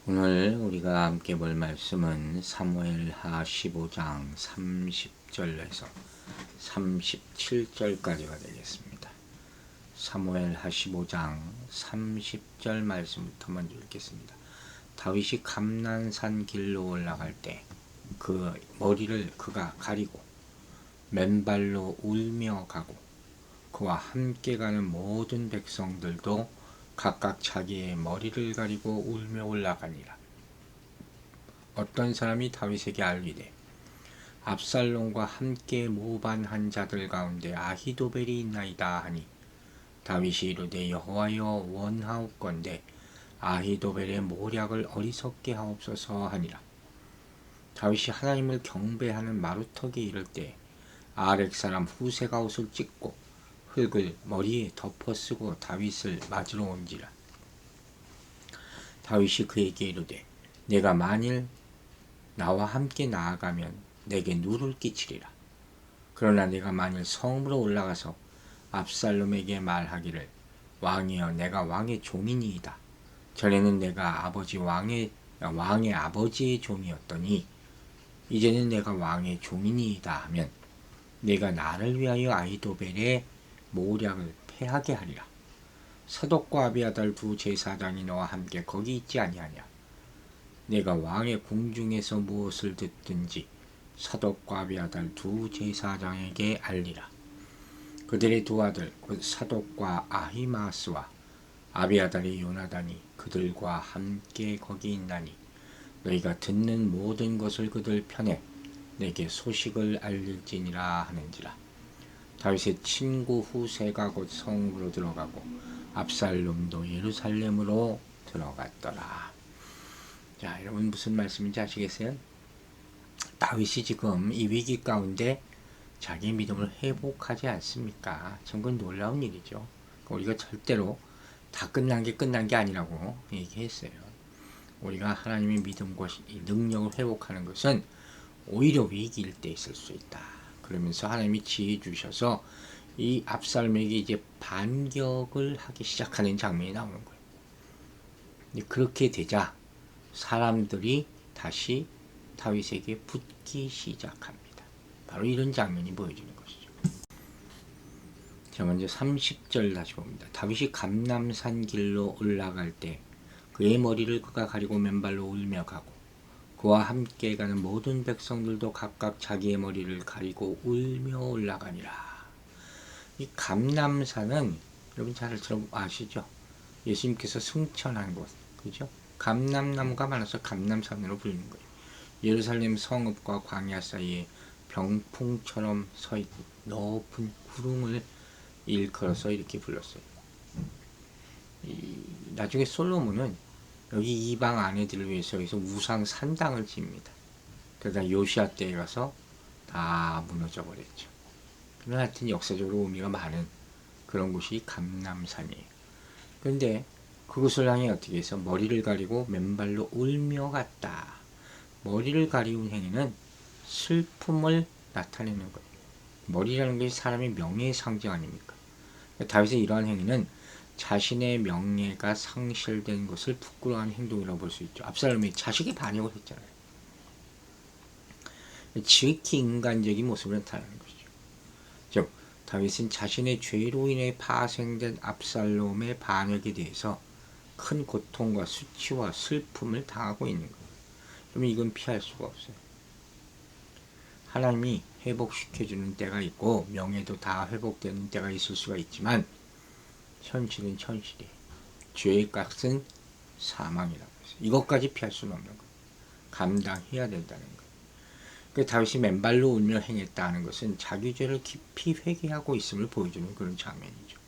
오늘 우리가 함께 볼 말씀은 사무엘하 15장 30절에서 37절까지가 되겠습니다. 사무엘하 15장 30절 말씀부터 먼저 읽겠습니다. 다윗이 감난산 길로 올라갈 때 그 머리를 그가 가리고 맨발로 울며 가고 그와 함께 가는 모든 백성들도 각각 자기의 머리를 가리고 울며 올라가니라. 어떤 사람이 다윗에게 알리되 압살롬과 함께 모반한 자들 가운데 아히도벨이 있나이다 하니 다윗이 이르되 여호와여 원하옵건대 아히도벨의 모략을 어리석게 하옵소서 하니라. 다윗이 하나님을 경배하는 마루턱에 이를 때 아렉 사람 후세가 옷을 찢고 흙을 머리에 덮어쓰고 다윗을 맞으러 온지라. 다윗이 그에게 이르되 내가 만일 나와 함께 나아가면 내게 누를 끼치리라. 그러나 내가 만일 성으로 올라가서 압살롬에게 말하기를 왕이여 내가 왕의 종이니이다. 전에는 내가 왕의 아버지의 종이었더니 이제는 내가 왕의 종이니이다 하면 내가 나를 위하여 아히도벨의 모략을 패하게 하리라. 사독과 아비아달 두 제사장이 너와 함께 거기 있지 아니하냐. 내가 왕의 궁중에서 무엇을 듣든지 사독과 아비아달 두 제사장에게 알리라. 그들의 두 아들 곧 사독과 아히마스와 아비아달의 요나단이 그들과 함께 거기 있나니 너희가 듣는 모든 것을 그들 편에 내게 소식을 알릴지니라 하는지라. 다윗의 친구 후세가 곧 성으로 들어가고 압살롬도 예루살렘으로 들어갔더라. 자, 여러분 무슨 말씀인지 아시겠어요? 다윗이 지금 이 위기 가운데 자기 믿음을 회복하지 않습니까? 정말 놀라운 일이죠. 우리가 절대로 다 끝난 게 아니라고 얘기했어요. 우리가 하나님의 믿음과 능력을 회복하는 것은 오히려 위기일 때 있을 수 있다. 그러면서 하나님이 지혜 주셔서 이 압살롬에게 이제 반격을 하기 시작하는 장면이 나오는 거예요. 그렇게 되자 사람들이 다시 다윗에게 붙기 시작합니다. 바로 이런 장면이 보여주는 것이죠. 자, 먼저 30절 다시 봅니다. 다윗이 감람산 길로 올라갈 때 그의 머리를 그가 가리고 맨발로 울며 가고 그와 함께 가는 모든 백성들도 각각 자기의 머리를 가리고 울며 올라가니라. 이 감람산은 여러분 잘 아시죠? 예수님께서 승천한 곳, 그죠? 감람나무가 많아서 감람산으로 불리는 거예요. 예루살렘 성읍과 광야 사이에 병풍처럼 서 있고 높은 구름을 일컬어서 이렇게 불렀어요. 나중에 솔로몬은 여기 이방 아내들을 위해서 여기서 우상 산당을 지입니다. 그러다 요시아 때에 가서 다 무너져 버렸죠. 그러나 하여튼 역사적으로 의미가 많은 그런 곳이 감람산이에요. 그런데 그곳을 향해 어떻게 해서 머리를 가리고 맨발로 울며 갔다. 머리를 가리운 행위는 슬픔을 나타내는 거예요. 머리라는 것이 사람의 명예의 상징 아닙니까? 다윗의 이러한 행위는 자신의 명예가 상실된 것을 부끄러워하는 행동이라고 볼 수 있죠. 압살롬이 자식의 반역을 했잖아요. 지극히 인간적인 모습을 나타내는 것이죠. 즉 다윗은 자신의 죄로 인해 파생된 압살롬의 반역에 대해서 큰 고통과 수치와 슬픔을 당하고 있는 거예요. 그러면 이건 피할 수가 없어요. 하나님이 회복시켜주는 때가 있고 명예도 다 회복되는 때가 있을 수가 있지만 현실은 현실이에요. 죄의 값은 사망이라고 했어요. 이것까지 피할 수는 없는 거예요. 감당해야 된다는 거예요. 그 다윗이 맨발로 울며 행했다는 것은 자기 죄를 깊이 회개하고 있음을 보여주는 그런 장면이죠.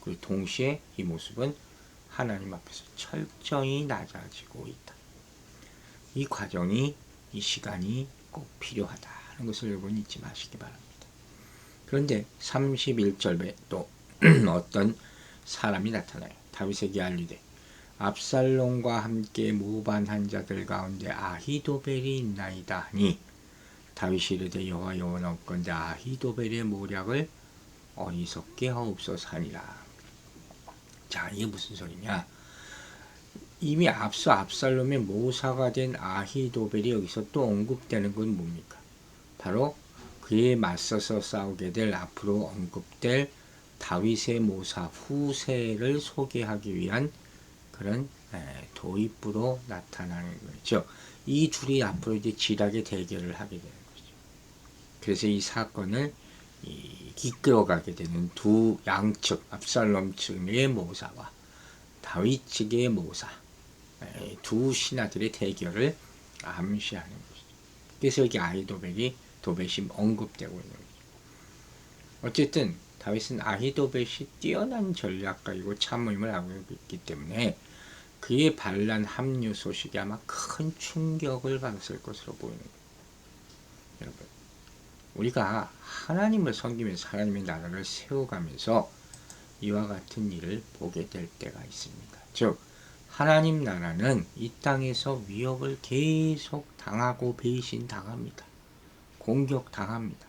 그리고 동시에 이 모습은 하나님 앞에서 철저히 낮아지고 있다. 이 과정이, 이 시간이 꼭 필요하다는 것을 여러분 잊지 마시기 바랍니다. 그런데 31절에 또 어떤 사람이 나타나요. 다윗에게 알리되 압살롬과 함께 모반한 자들 가운데 아히도벨이 있나이다 하니 다윗이 이르되 여호와 원하옵건대 아히도벨의 모략을 어리석게 하옵소서 하니라. 자, 이게 무슨 소리냐? 이미 앞서 압살롬의 모사가 된 아히도벨이 여기서 또 언급되는 건 뭡니까? 바로 그에 맞서서 싸우게 될 앞으로 언급될 다윗의 모사 후세를 소개하기 위한 그런 도입부로 나타나는 거죠. 이 둘이 앞으로 이제 지략의 대결을 하게 되는 거죠. 그래서 이 사건을 이끌어가게 되는 두 양측, 압살롬 측의 모사와 다윗 측의 모사, 두 신하들의 대결을 암시하는 것이죠. 그래서 여기 아히도벨이 언급되고 있는 거죠. 어쨌든 다윗은 아히도벨이 뛰어난 전략가이고 참모임을 하고 있기 때문에 그의 반란 합류 소식이 아마 큰 충격을 받았을 것으로 보이는 거예요. 여러분, 우리가 하나님을 섬기면서 하나님의 나라를 세워가면서 이와 같은 일을 보게 될 때가 있습니다. 즉, 하나님 나라는 이 땅에서 위협을 계속 당하고 배신당합니다. 공격당합니다.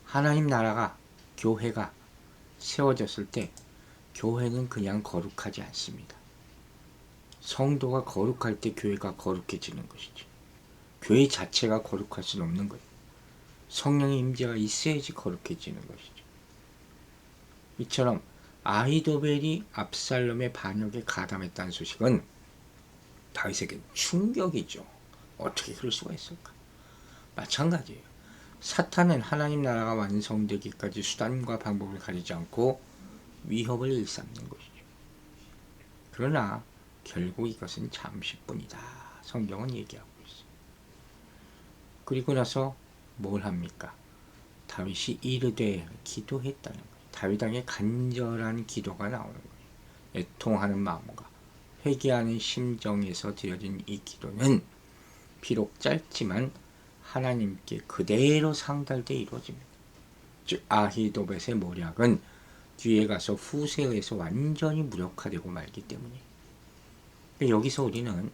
하나님 나라가, 교회가 세워졌을 때 교회는 그냥 거룩하지 않습니다. 성도가 거룩할 때 교회가 거룩해지는 것이죠. 교회 자체가 거룩할 수는 없는 거예요. 성령의 임재가 있어야지 거룩해지는 것이죠. 이처럼 아히도벨이 압살롬의 반역에 가담했다는 소식은 다윗에게 충격이죠. 어떻게 그럴 수가 있을까? 마찬가지예요. 사탄은 하나님 나라가 완성되기까지 수단과 방법을 가리지 않고 위협을 일삼는 것이죠. 그러나 결국 이것은 잠시뿐이다. 성경은 얘기하고 있어요. 그리고 나서 뭘 합니까? 다윗이 이르되 기도했다는 거예요. 다윗에게 간절한 기도가 나오는 거예요. 애통하는 마음과 회개하는 심정에서 드려진 이 기도는 비록 짧지만 하나님께 그대로 상달돼 이루어집니다. 즉 아히도벳의 모략은 뒤에 가서 후세에 의해서 완전히 무력화되고 말기 때문이에요. 여기서 우리는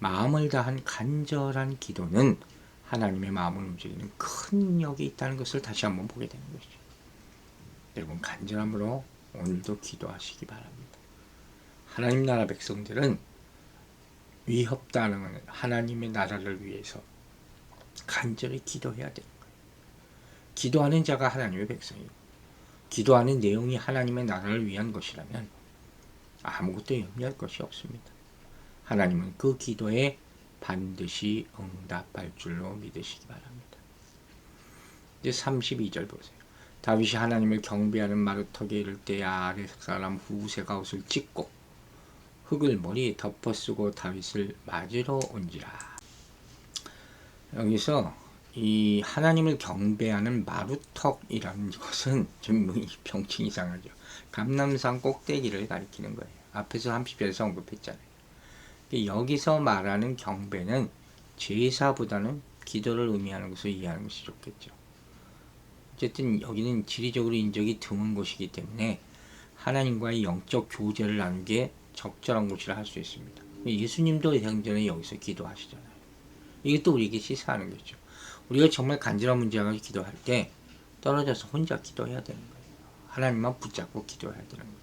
마음을 다한 간절한 기도는 하나님의 마음을 움직이는 큰 능력이 있다는 것을 다시 한번 보게 되는 것이죠. 여러분 간절함으로 오늘도 기도하시기 바랍니다. 하나님 나라 백성들은 위협당하는 하나님의 나라를 위해서 간절히 기도해야 되는 거예요. 기도하는 자가 하나님의 백성이고 기도하는 내용이 하나님의 나라를 위한 것이라면 아무것도 염려할 것이 없습니다. 하나님은 그 기도에 반드시 응답할 줄로 믿으시기 바랍니다. 이제 32절 보세요. 다윗이 하나님을 경배하는 마루턱에 이를 때 아랫 사람 후세가 옷을 찢고 흙을 머리에 덮어쓰고 다윗을 맞으러 온지라. 여기서 이 하나님을 경배하는 마루턱이라는 것은 좀 병칭 이상하죠. 감람산 꼭대기를 가리키는 거예요. 앞에서 30절에서 언급했잖아요. 여기서 말하는 경배는 제사보다는 기도를 의미하는 것을 이해하는 것이 좋겠죠. 어쨌든 여기는 지리적으로 인적이 드문 곳이기 때문에 하나님과의 영적 교제를 나누는 게 적절한 곳이라 할 수 있습니다. 예수님도 생전에 여기서 기도하시잖아요. 이게 또 우리에게 시사하는 거죠. 우리가 정말 간절한 문제 가지고 기도할 때 떨어져서 혼자 기도해야 되는 거예요. 하나님만 붙잡고 기도해야 되는 거예요.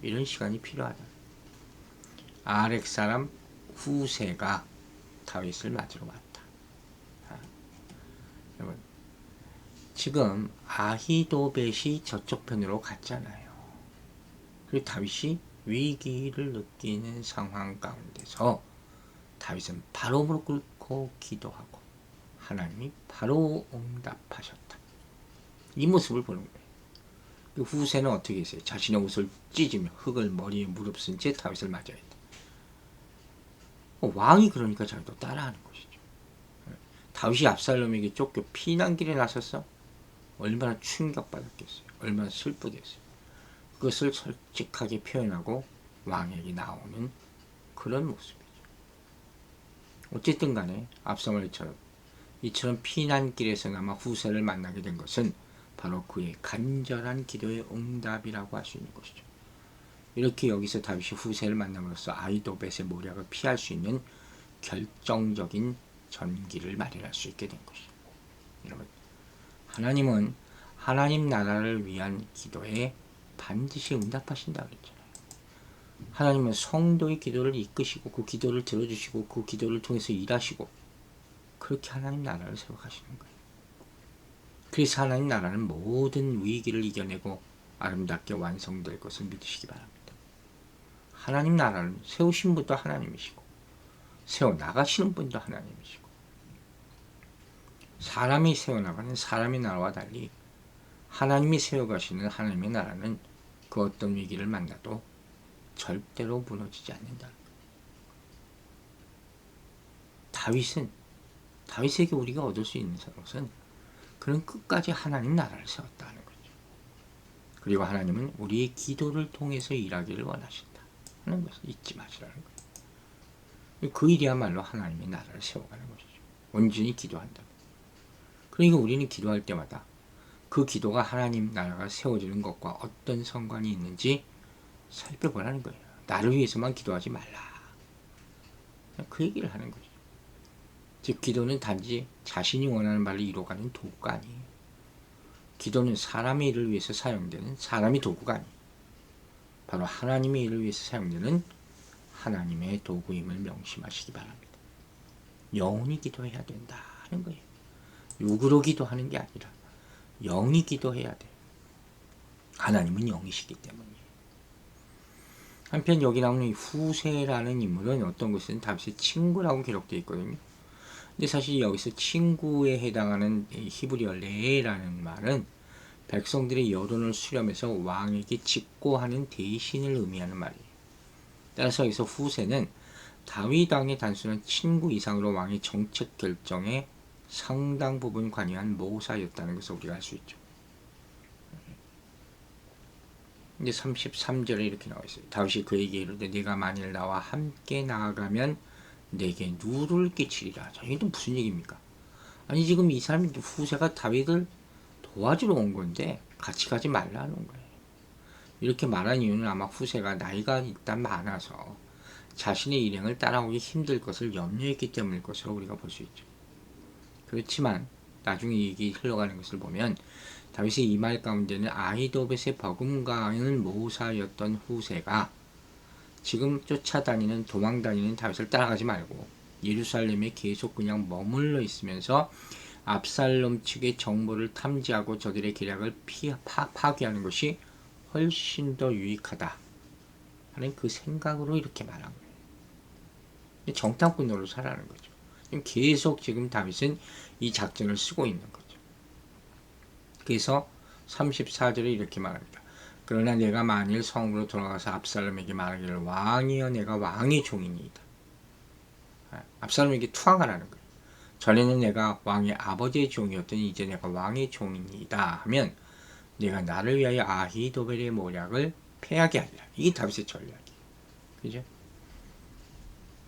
이런 시간이 필요하다. 아렉 사람 후세가 다윗을 맞으러 왔다. 여러분, 지금 아히도벳이 저쪽 편으로 갔잖아요. 그리고 다윗이 위기를 느끼는 상황 가운데서 다윗은 바로 무릎 꿇고 기도하고 하나님이 바로 응답하셨다. 이 모습을 보는 거예요. 후세는 어떻게 했어요? 자신의 옷을 찢으며 흙을 머리에 무릅쓴 채 다윗을 맞아야 했다. 왕이 그러니까 자기도 따라하는 것이죠. 다윗이 압살롬에게 쫓겨 피난길에 나섰어? 얼마나 충격받았겠어요. 얼마나 슬프겠어요. 그것을 솔직하게 표현하고 왕에게 나오는 그런 모습이죠. 어쨌든 간에 앞서 말처럼 이처럼 피난길에서나마 후세를 만나게 된 것은 바로 그의 간절한 기도의 응답이라고 할 수 있는 것이죠. 이렇게 여기서 다윗이 후세를 만남으로써 아히도벳의 모략을 피할 수 있는 결정적인 전기를 마련할 수 있게 된 것이죠. 여러분, 하나님은 하나님 나라를 위한 기도에 반드시 응답하신다고 그랬잖아요. 하나님은 성도의 기도를 이끄시고 그 기도를 들어주시고 그 기도를 통해서 일하시고 그렇게 하나님 나라를 세워가시는 거예요. 그래서 하나님 나라는 모든 위기를 이겨내고 아름답게 완성될 것을 믿으시기 바랍니다. 하나님 나라는 세우신 분도 하나님이시고 세워나가시는 분도 하나님이시고 사람이 세워나가는 사람의 나라와 달리 하나님이 세워가시는 하나님의 나라는 그 어떤 위기를 만나도 절대로 무너지지 않는다. 다윗에게 우리가 얻을 수 있는 것은 그는 끝까지 하나님 나라를 세웠다 하는 거죠. 그리고 하나님은 우리의 기도를 통해서 일하기를 원하신다 하는 것을 잊지 마시라는 거예요. 그 일이야말로 하나님의 나라를 세워가는 것이죠. 온전히 기도한다. 그러니까 우리는 기도할 때마다 그 기도가 하나님 나라가 세워지는 것과 어떤 상관이 있는지 살펴보라는 거예요. 나를 위해서만 기도하지 말라. 그 얘기를 하는 거죠. 즉 기도는 단지 자신이 원하는 바를 이루어가는 도구가 아니에요. 기도는 사람의 일을 위해서 사용되는 사람의 도구가 아니에요. 바로 하나님의 일을 위해서 사용되는 하나님의 도구임을 명심하시기 바랍니다. 영혼이 기도해야 된다는 거예요. 육으로 기도하는 게 아니라 영이 기도해야 돼요. 하나님은 영이시기 때문이에요. 한편 여기 나오는 후세라는 인물은 어떤 것은 다윗의 친구라고 기록되어 있거든요. 근데 사실 여기서 친구에 해당하는 히브리어 레라는 말은 백성들의 여론을 수렴해서 왕에게 직고하는 대신을 의미하는 말이에요. 따라서 여기서 후세는 다윗 왕의 단순한 친구 이상으로 왕의 정책 결정에 상당 부분 관여한 모사였다는 것을 우리가 알 수 있죠. 이제 33절에 이렇게 나와 있어요. 다윗이 그에게 이르되 네가 만일 나와 함께 나아가면 내게 누를 끼치리라. 자, 이게 또 무슨 얘기입니까? 아니 지금 이 사람이 후세가 다윗을 도와주러 온 건데 같이 가지 말라는 거예요. 이렇게 말한 이유는 아마 후세가 나이가 일단 많아서 자신의 일행을 따라오기 힘들 것을 염려했기 때문일 것으로 우리가 볼 수 있죠. 그렇지만 나중에 얘기 흘러가는 것을 보면 다윗의 이 말 가운데는 아히도벳의 버금가는 모사였던 후세가 지금 쫓아다니는 도망다니는 다윗을 따라가지 말고 예루살렘에 계속 그냥 머물러 있으면서 압살롬 측의 정보를 탐지하고 저들의 계략을 파괴하는 것이 훨씬 더 유익하다 하는 그 생각으로 이렇게 말한 거예요. 정탐꾼으로 살아가는 거죠. 계속 지금 다윗은 이 작전을 쓰고 있는 거죠. 그래서 34절에 이렇게 말합니다. 그러나 내가 만일 성으로 돌아가서 압살롬에게 말하기를 왕이여 내가 왕의 종이니이다. 압살롬에게 투항하라는 거예요. 전에는 내가 왕의 아버지의 종이었더니 이제 내가 왕의 종이니이다 하면 내가 나를 위하여 아히도벨의 모략을 패하게 하리라. 이게 다윗의 전략이에요. 그죠?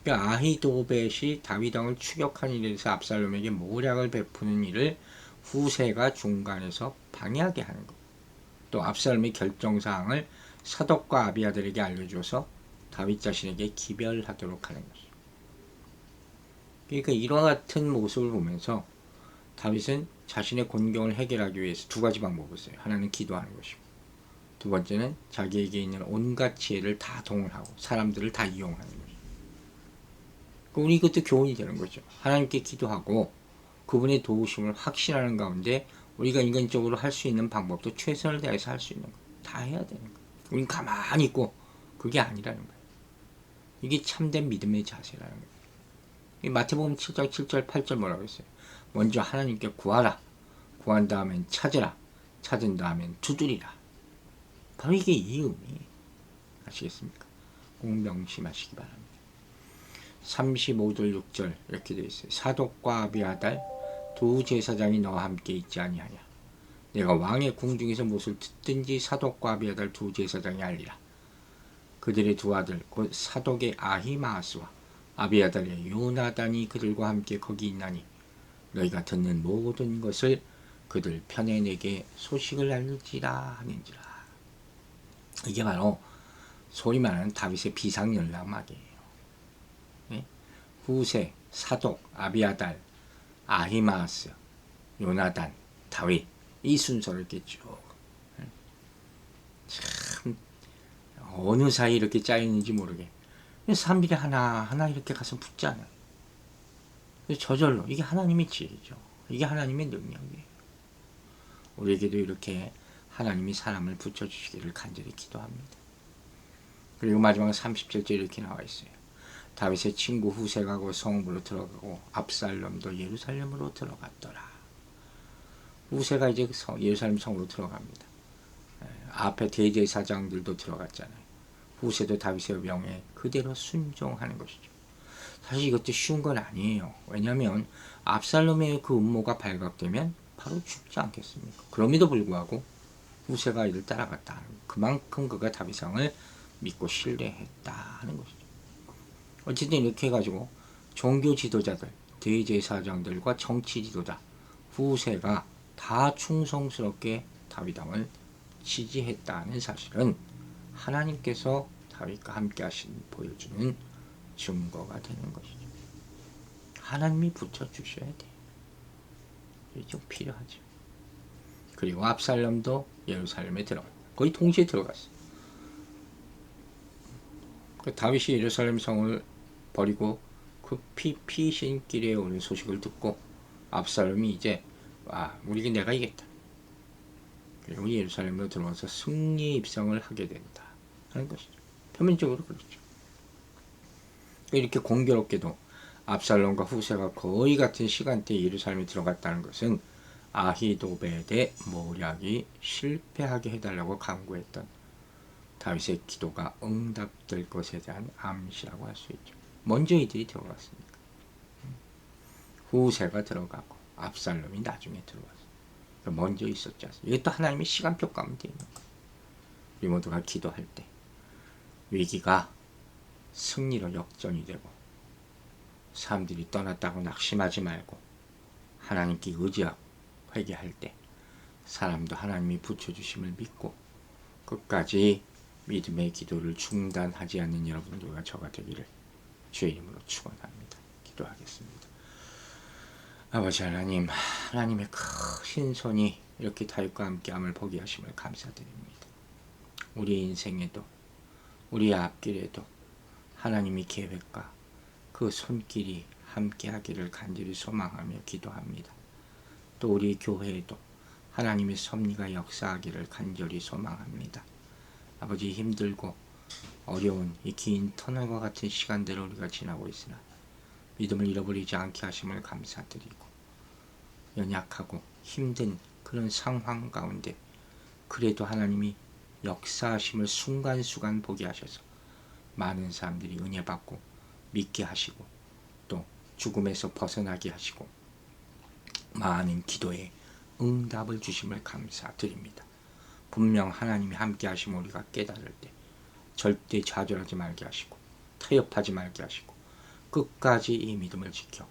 그러니까 아히도벳이 다윗 왕을 추격한 일에 대해서 압살롬에게 모략을 베푸는 일을 후세가 중간에서 방해하게 하는 것. 또 압살롬의 결정사항을 사독과 아비아들에게 알려줘서 다윗 자신에게 기별하도록 하는 것이죠. 그러니까 이와 같은 모습을 보면서 다윗은 자신의 곤경을 해결하기 위해서 두 가지 방법을 써요. 하나는 기도하는 것이고 두 번째는 자기에게 있는 온갖 지혜를 다 동원하고 사람들을 다 이용하는 것이죠. 우리 이것도 교훈이 되는 거죠. 하나님께 기도하고 그분의 도우심을 확신하는 가운데 우리가 인간적으로 할 수 있는 방법도 최선을 다해서 할 수 있는 거 다 해야 되는 거예요. 우린 가만히 있고 그게 아니라는 거예요. 이게 참된 믿음의 자세라는 거예요. 마태복음 7장 7절 8절 뭐라고 했어요? 먼저 하나님께 구하라. 구한 다음엔 찾으라. 찾은 다음엔 두드리라. 바로 이게 이 의미. 아시겠습니까? 꼭 명심하시기 바랍니다. 35절 6절 이렇게 되어 있어요. 사독과 아비아달 두 제사장이 너와 함께 있지 아니하냐. 내가 왕의 궁중에서 무엇을 듣든지 사독과 아비아달 두 제사장이 알리라. 그들의 두 아들 곧 사독의 아히마아스와 아비아달의 요나단이 그들과 함께 거기 있나니 너희가 듣는 모든 것을 그들 편에 내게 소식을 알리지라 하는지라. 이게 바로 소위 말하는 다윗의 비상연락막이에요. 네? 후세, 사독, 아비아달, 아히마아스, 요나단, 다윗 이 순서를 깼죠. 참 어느 사이 이렇게 짜였는지 모르게 3일에 하나 이렇게 가서 붙잖아요. 저절로 이게 하나님의 지혜죠. 이게 하나님의 능력이에요. 우리에게도 이렇게 하나님이 사람을 붙여주시기를 간절히 기도합니다. 그리고 마지막 37절 이렇게 나와 있어요. 다윗의 친구 후세가 그 성읍으로 들어가고 압살롬도 예루살렘으로 들어갔더라. 후세가 이제 예루살렘 성으로 들어갑니다. 앞에 대제사장들도 들어갔잖아요. 후세도 다윗의 명에 그대로 순종하는 것이죠. 사실 이것도 쉬운 건 아니에요. 왜냐하면 압살롬의 그 음모가 발각되면 바로 죽지 않겠습니까? 그럼에도 불구하고 후세가 이를 따라갔다 하는 거예요. 그만큼 그가 다윗 왕을 믿고 신뢰했다 하는 것이죠. 어쨌든 이렇게 해가지고 종교 지도자들, 대제사장들과 정치 지도자, 후세가 다 충성스럽게 다윗 왕을 지지했다는 사실은 하나님께서 다윗과 함께 하신 보여주는 증거가 되는 것이죠. 하나님이 붙여주셔야 돼요. 이게 좀 필요하죠. 그리고 압살롬도 예루살렘에 들어갔어요. 거의 동시에 들어갔어요. 다윗이 예루살렘 성을 버리고 급히 피신길에 오는 소식을 듣고 압살롬이 이제 우리가 내가 이겼다. 그리고 예루살렘으로 들어와서 승리의 입성을 하게 된다 하는 것이죠. 표면적으로 그렇죠. 이렇게 공교롭게도 압살롬과 후세가 거의 같은 시간대에 예루살렘에 들어갔다는 것은 아히도벳의 모략이 실패하게 해달라고 간구했던 다윗의 기도가 응답될 것에 대한 암시라고 할 수 있죠. 먼저 이들이 들어갔으니까. 후세가 들어가고 압살롬이 나중에 들어왔어요. 먼저 있었지 않습니까? 이게 또 하나님의 시간표 가운데 있는 거예요. 우리 모두가 기도할 때 위기가 승리로 역전이 되고 사람들이 떠났다고 낙심하지 말고 하나님께 의지하고 회개할 때 사람도 하나님이 붙여주심을 믿고 끝까지 믿음의 기도를 중단하지 않는 여러분들과 저가 되기를 주의 이름으로 축원합니다. 기도하겠습니다. 아버지 하나님, 하나님의 크신 손이 이렇게 다윗과 함께함을 보게 하심을 감사드립니다. 우리 인생에도 우리 앞길에도 하나님의 계획과 그 손길이 함께하기를 간절히 소망하며 기도합니다. 또 우리 교회에도 하나님의 섭리가 역사하기를 간절히 소망합니다. 아버지, 힘들고 어려운 이 긴 터널과 같은 시간들을 우리가 지나고 있으나 믿음을 잃어버리지 않게 하심을 감사드리고 연약하고 힘든 그런 상황 가운데 그래도 하나님이 역사하심을 순간순간 보게 하셔서 많은 사람들이 은혜 받고 믿게 하시고 또 죽음에서 벗어나게 하시고 많은 기도에 응답을 주심을 감사드립니다. 분명 하나님이 함께 하시면 우리가 깨달을 때 절대 좌절하지 말게 하시고 타협하지 말게 하시고 끝까지 이 믿음을 지켜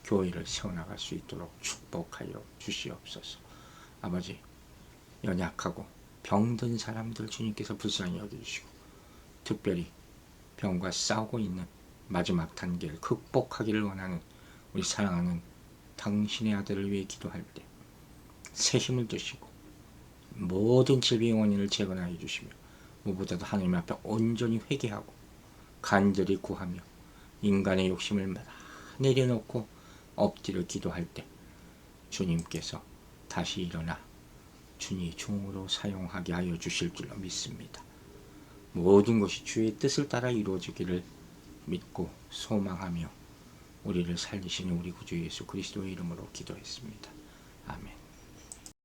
교회를 세워나갈 수 있도록 축복하여 주시옵소서. 아버지, 연약하고 병든 사람들 주님께서 불쌍히 여겨주시고 특별히 병과 싸우고 있는 마지막 단계를 극복하기를 원하는 우리 사랑하는 당신의 아들을 위해 기도할 때 새 힘을 주시고 모든 질병의 원인을 재건하여 주시며 무엇보다도 하나님 앞에 온전히 회개하고 간절히 구하며 인간의 욕심을 다 내려놓고 엎드려 기도할 때 주님께서 다시 일어나 주님의 종으로 사용하게 하여 주실 줄로 믿습니다. 모든 것이 주의 뜻을 따라 이루어지기를 믿고 소망하며 우리를 살리시는 우리 구주 예수 그리스도의 이름으로 기도했습니다. 아멘.